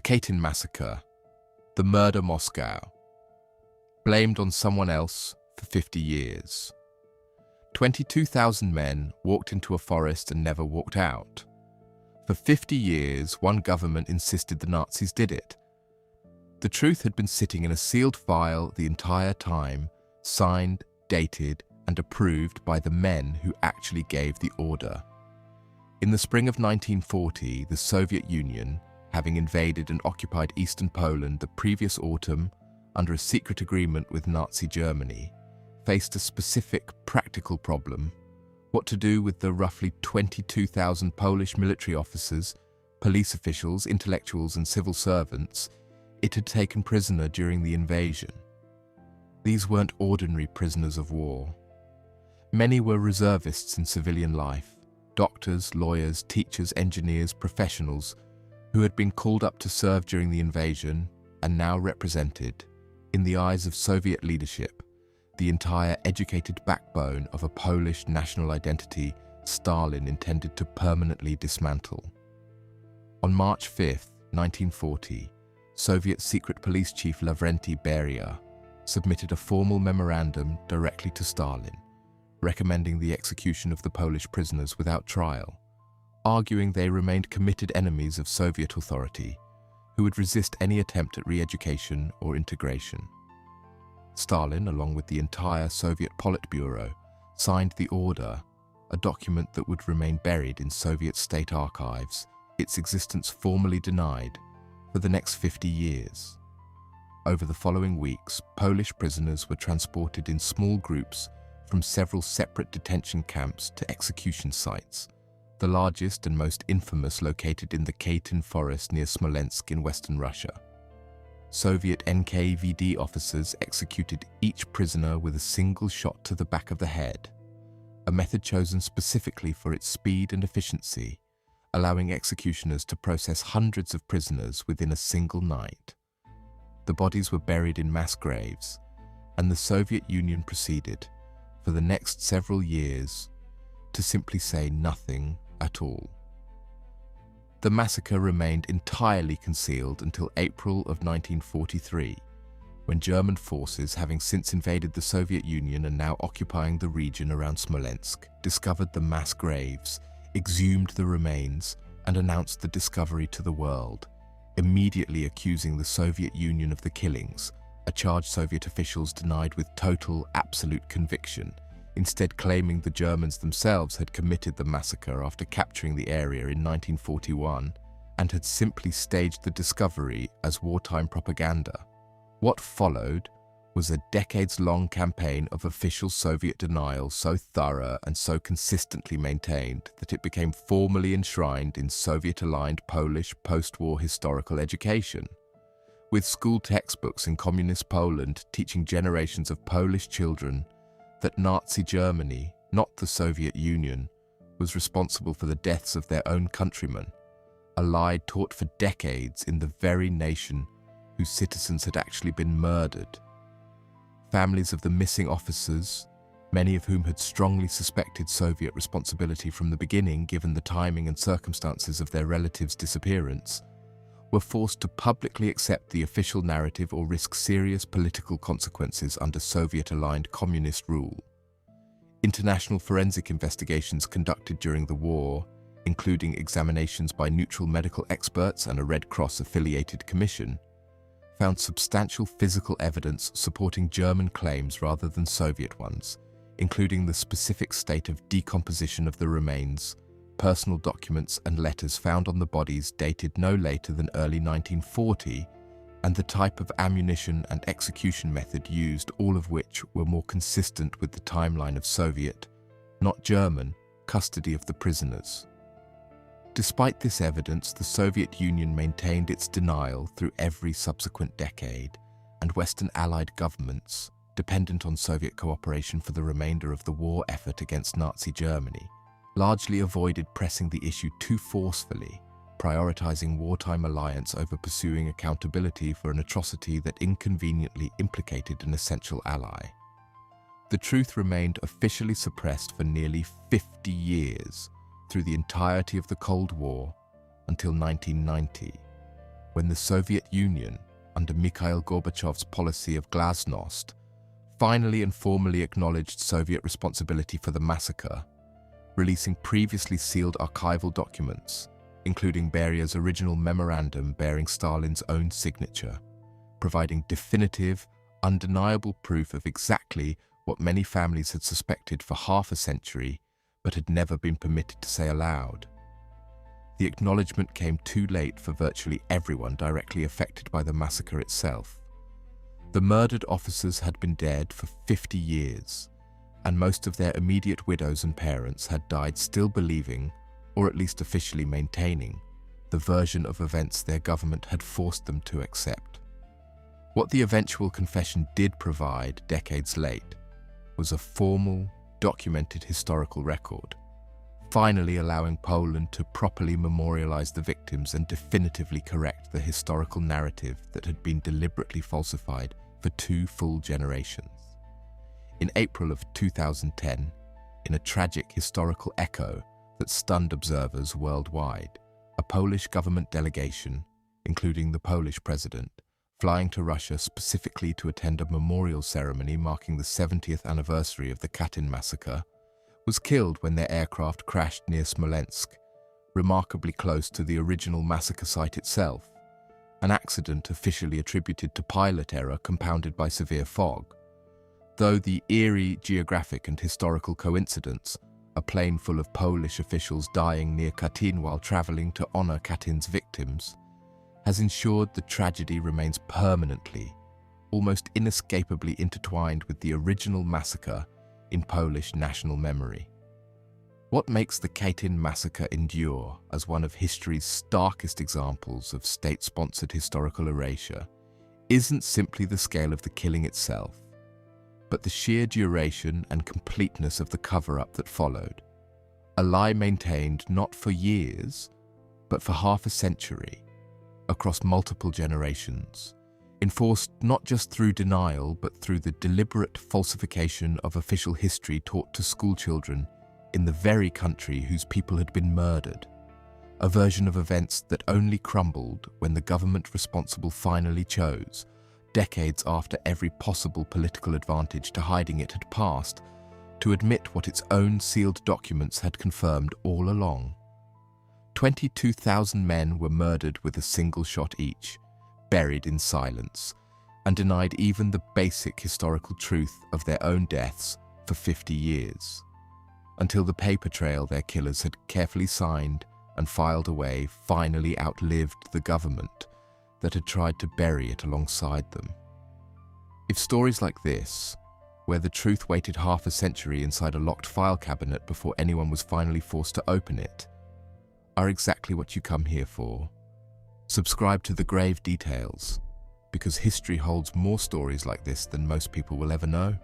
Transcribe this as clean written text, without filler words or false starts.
Katyn Massacre, the murder Moscow, blamed on someone else for 50 years. 22,000 men walked into a forest and never walked out. For 50 years, one government insisted the Nazis did it. The truth had been sitting in a sealed file the entire time, signed, dated, and approved by the men who actually gave the order. In the spring of 1940, the Soviet Union, having invaded and occupied eastern Poland the previous autumn under a secret agreement with Nazi Germany, faced a specific practical problem: what to do with the roughly 22,000 Polish military officers, police officials, intellectuals, and civil servants it had taken prisoner during the invasion. These weren't ordinary prisoners of war. Many were reservists in civilian life, doctors, lawyers, teachers, engineers, professionals who had been called up to serve during the invasion and now represented, in the eyes of Soviet leadership, the entire educated backbone of a Polish national identity Stalin intended to permanently dismantle. On March 5, 1940, Soviet secret police chief Lavrenti Beria submitted a formal memorandum directly to Stalin, recommending the execution of the Polish prisoners without trial, arguing they remained committed enemies of Soviet authority who would resist any attempt at re-education or integration. Stalin, along with the entire Soviet Politburo, signed the order, a document that would remain buried in Soviet state archives, its existence formally denied, for the next 50 years. Over the following weeks, Polish prisoners were transported in small groups from several separate detention camps to execution sites, the largest and most infamous located in the Katyn forest near Smolensk in western Russia. Soviet nkvd officers executed each prisoner with a single shot to the back of the head, a method chosen specifically for its speed and efficiency, allowing executioners to process hundreds of prisoners within a single night. The bodies were buried in mass graves, and the Soviet Union proceeded, for the next several years, to simply say nothing at all. The massacre remained entirely concealed until April of 1943, when German forces, having since invaded the Soviet Union and now occupying the region around Smolensk, discovered the mass graves, exhumed the remains, and announced the discovery to the world, immediately accusing the Soviet Union of the killings, a charge Soviet officials denied with total, absolute conviction, instead claiming the Germans themselves had committed the massacre after capturing the area in 1941 and had simply staged the discovery as wartime propaganda. What followed was a decades-long campaign of official Soviet denial so thorough and so consistently maintained that it became formally enshrined in Soviet-aligned Polish post-war historical education, with school textbooks in communist Poland teaching generations of Polish children that Nazi Germany, not the Soviet Union, was responsible for the deaths of their own countrymen, a lie taught for decades in the very nation whose citizens had actually been murdered. Families of the missing officers, many of whom had strongly suspected Soviet responsibility from the beginning given the timing and circumstances of their relatives' disappearance, were forced to publicly accept the official narrative or risk serious political consequences under Soviet-aligned communist rule. International forensic investigations conducted during the war, including examinations by neutral medical experts and a Red Cross-affiliated commission, found substantial physical evidence supporting German claims rather than Soviet ones, including the specific state of decomposition of the remains, personal documents and letters found on the bodies dated no later than early 1940, and the type of ammunition and execution method used, all of which were more consistent with the timeline of Soviet, not German, custody of the prisoners. Despite this evidence, the Soviet Union maintained its denial through every subsequent decade, and Western Allied governments, dependent on Soviet cooperation for the remainder of the war effort against Nazi Germany, largely avoided pressing the issue too forcefully, prioritizing wartime alliance over pursuing accountability for an atrocity that inconveniently implicated an essential ally. The truth remained officially suppressed for nearly 50 years, through the entirety of the Cold War until 1990, when the Soviet Union, under Mikhail Gorbachev's policy of glasnost, finally and formally acknowledged Soviet responsibility for the massacre, releasing previously sealed archival documents, including Beria's original memorandum bearing Stalin's own signature, providing definitive, undeniable proof of exactly what many families had suspected for half a century but had never been permitted to say aloud. The acknowledgement came too late for virtually everyone directly affected by the massacre itself. The murdered officers had been dead for 50 years, and most of their immediate widows and parents had died still believing, or at least officially maintaining, the version of events their government had forced them to accept. What the eventual confession did provide decades late was a formal, documented historical record, finally allowing Poland to properly memorialize the victims and definitively correct the historical narrative that had been deliberately falsified for 2 full generations. In April of 2010, in a tragic historical echo that stunned observers worldwide, a Polish government delegation, including the Polish president, flying to Russia specifically to attend a memorial ceremony marking the 70th anniversary of the Katyn Massacre, was killed when their aircraft crashed near Smolensk, remarkably close to the original massacre site itself, an accident officially attributed to pilot error compounded by severe fog. Though the eerie geographic and historical coincidence, a plane full of Polish officials dying near Katyn while traveling to honor Katyn's victims, has ensured the tragedy remains permanently, almost inescapably intertwined with the original massacre in Polish national memory. What makes the Katyn Massacre endure as one of history's starkest examples of state-sponsored historical erasure isn't simply the scale of the killing itself, but the sheer duration and completeness of the cover-up that followed, a lie maintained not for years, but for half a century, across multiple generations, enforced not just through denial but through the deliberate falsification of official history taught to schoolchildren in the very country whose people had been murdered, a version of events that only crumbled when the government responsible finally chose, decades after every possible political advantage to hiding it had passed, to admit what its own sealed documents had confirmed all along. 22,000 men were murdered with a single shot each, buried in silence, and denied even the basic historical truth of their own deaths for 50 years, until the paper trail their killers had carefully signed and filed away finally outlived the government that had tried to bury it alongside them. If stories like this, where the truth waited half a century inside a locked file cabinet before anyone was finally forced to open it, are exactly what you come here for, subscribe to The Grave Details, because history holds more stories like this than most people will ever know.